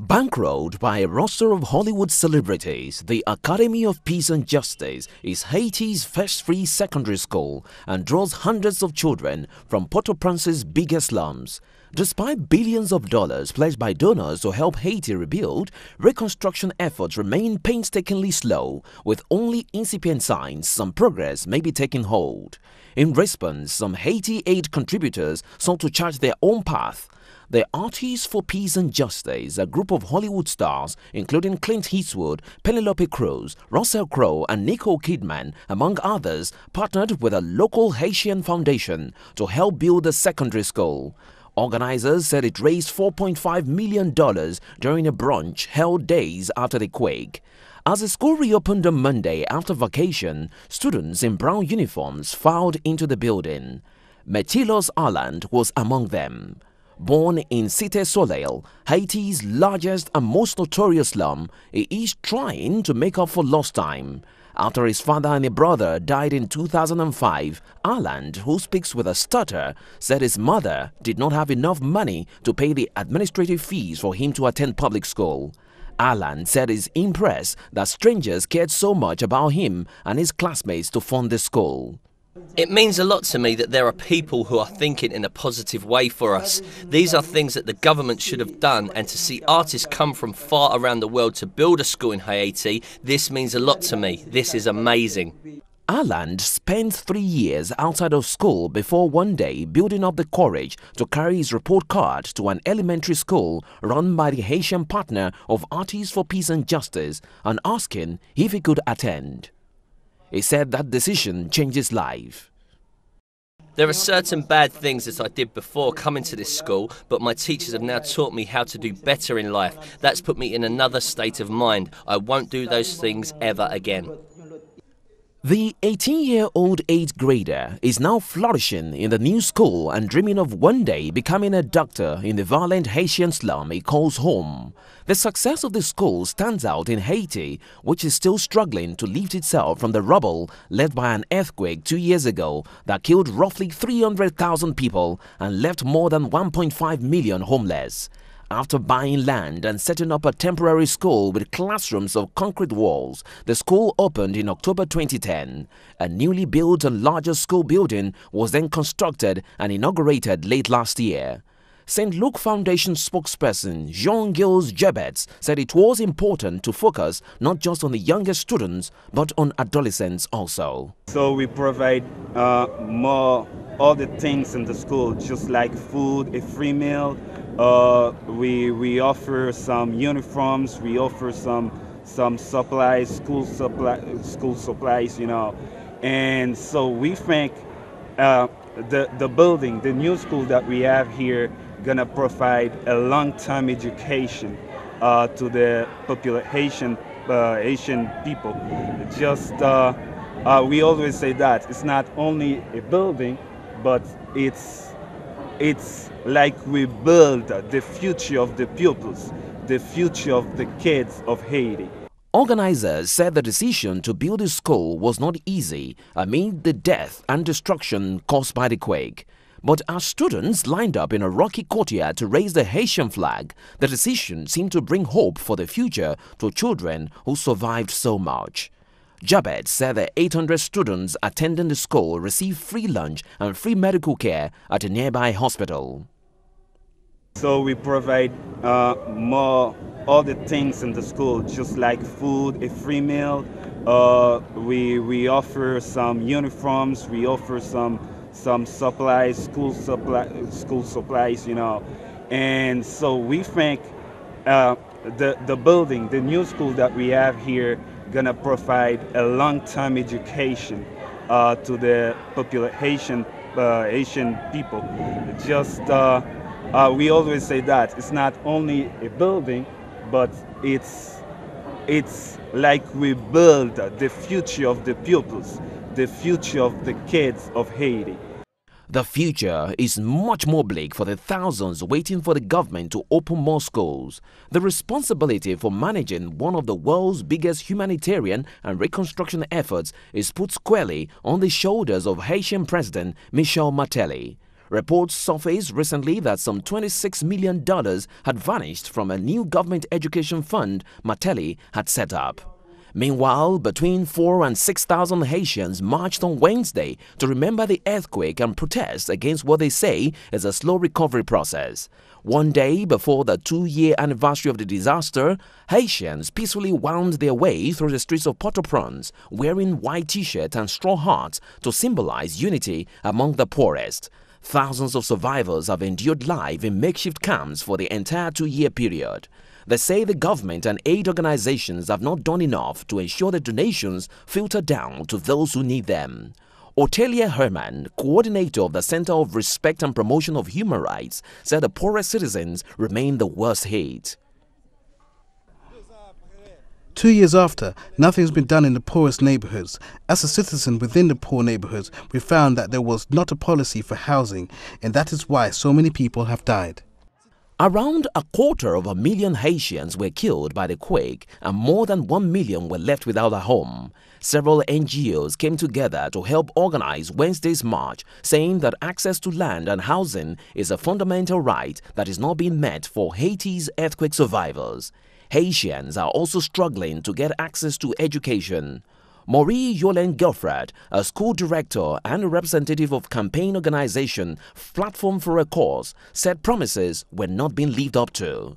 Bankrolled by a roster of Hollywood celebrities, the Academy of Peace and Justice is Haiti's first free secondary school and draws hundreds of children from Port-au-Prince's biggest slums. Despite billions of dollars pledged by donors to help Haiti rebuild, reconstruction efforts remain painstakingly slow, with only incipient signs some progress may be taking hold. In response, some Haiti aid contributors sought to chart their own path. The Artists for Peace and Justice, a group of Hollywood stars, including Clint Eastwood, Penelope Cruz, Russell Crowe, and Nicole Kidman, among others, partnered with a local Haitian foundation to help build a secondary school. Organizers said it raised $4.5 million during a brunch held days after the quake. As the school reopened on Monday after vacation, students in brown uniforms filed into the building. Metilos Arland was among them. Born in Cité Soleil, Haiti's largest and most notorious slum, he is trying to make up for lost time. After his father and a brother died in 2005, Arland, who speaks with a stutter, said his mother did not have enough money to pay the administrative fees for him to attend public school. Arland said he's impressed that strangers cared so much about him and his classmates to fund the school. It means a lot to me that there are people who are thinking in a positive way for us. These are things that the government should have done, and to see artists come from far around the world to build a school in Haiti, this means a lot to me. This is amazing. Arland spent 3 years outside of school before one day building up the courage to carry his report card to an elementary school run by the Haitian partner of Artists for Peace and Justice and asking if he could attend. He said that decision changed his life. There are certain bad things that I did before coming to this school, but my teachers have now taught me how to do better in life. That's put me in another state of mind. I won't do those things ever again. The 18-year-old 8th grader is now flourishing in the new school and dreaming of one day becoming a doctor in the violent Haitian slum he calls home. The success of the school stands out in Haiti, which is still struggling to lift itself from the rubble left by an earthquake 2 years ago that killed roughly 300,000 people and left more than 1.5 million homeless. After buying land and setting up a temporary school with classrooms of concrete walls, the school opened in October 2010. A newly built and larger school building was then constructed and inaugurated late last year. St. Luke Foundation spokesperson Jean-Gilles Jebets said it was important to focus not just on the youngest students but on adolescents also. So we provide all the things in the school, just like food, a free meal. We offer some uniforms, we offer some supplies, school supplies, and so we think the building, the new school that we have here, gonna provide a long-term education to the population, Asian people. Just we always say that it's not only a building, but it's like we build the future of the pupils, the future of the kids of Haiti. Organizers said the decision to build a school was not easy amid the death and destruction caused by the quake. But as students lined up in a rocky courtyard to raise the Haitian flag, the decision seemed to bring hope for the future to children who survived so much. Jabet said the 800 students attending the school received free lunch and free medical care at a nearby hospital. So we provide all the things in the school, just like food, a free meal. We offer some uniforms, we offer some supplies, school supplies, and so we think the building, the new school that we have here, gonna provide a long-term education to the population, Asian people. Just we always say that it's not only a building, but it's like we build the future of the pupils, the future of the kids of Haiti. The future is much more bleak for the thousands waiting for the government to open more schools. The responsibility for managing one of the world's biggest humanitarian and reconstruction efforts is put squarely on the shoulders of Haitian President Michel Martelly. Reports surfaced recently that some $26 million had vanished from a new government education fund Mateli had set up. Meanwhile, between 4,000 and 6,000 Haitians marched on Wednesday to remember the earthquake and protest against what they say is a slow recovery process. One day before the 2-year anniversary of the disaster, Haitians peacefully wound their way through the streets of Port-au-Prince wearing white t-shirts and straw hats to symbolize unity among the poorest. Thousands of survivors have endured life in makeshift camps for the entire 2-year period. They say the government and aid organizations have not done enough to ensure that donations filter down to those who need them. Otelia Herman, coordinator of the Center of Respect and Promotion of Human Rights, said the poorest citizens remain the worst hit. 2 years after, nothing has been done in the poorest neighborhoods. As a citizen within the poor neighborhoods, we found that there was not a policy for housing, and that is why so many people have died. Around 250,000 Haitians were killed by the quake and more than 1 million were left without a home. Several NGOs came together to help organize Wednesday's march, saying that access to land and housing is a fundamental right that is not being met for Haiti's earthquake survivors. Haitians are also struggling to get access to education. Marie Yolene Gelfred, a school director and a representative of campaign organization Platform for a Cause, said promises were not being lived up to.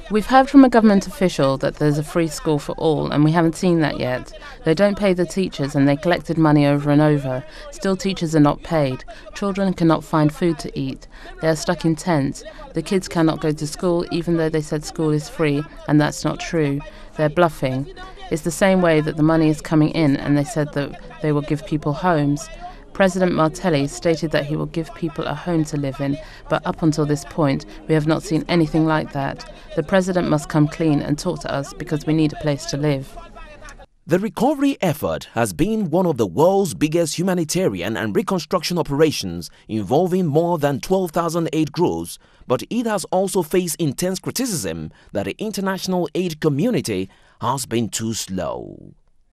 We've heard from a government official that there's a free school for all, and we haven't seen that yet. They don't pay the teachers and they collected money over and over. Still, teachers are not paid. Children cannot find food to eat. They are stuck in tents. The kids cannot go to school even though they said school is free, and that's not true. They're bluffing. It's the same way that the money is coming in and they said that they will give people homes. President Martelly stated that he will give people a home to live in, but up until this point, we have not seen anything like that. The president must come clean and talk to us because we need a place to live. The recovery effort has been one of the world's biggest humanitarian and reconstruction operations involving more than 12,000 aid groups, but it has also faced intense criticism that the international aid community has been too slow.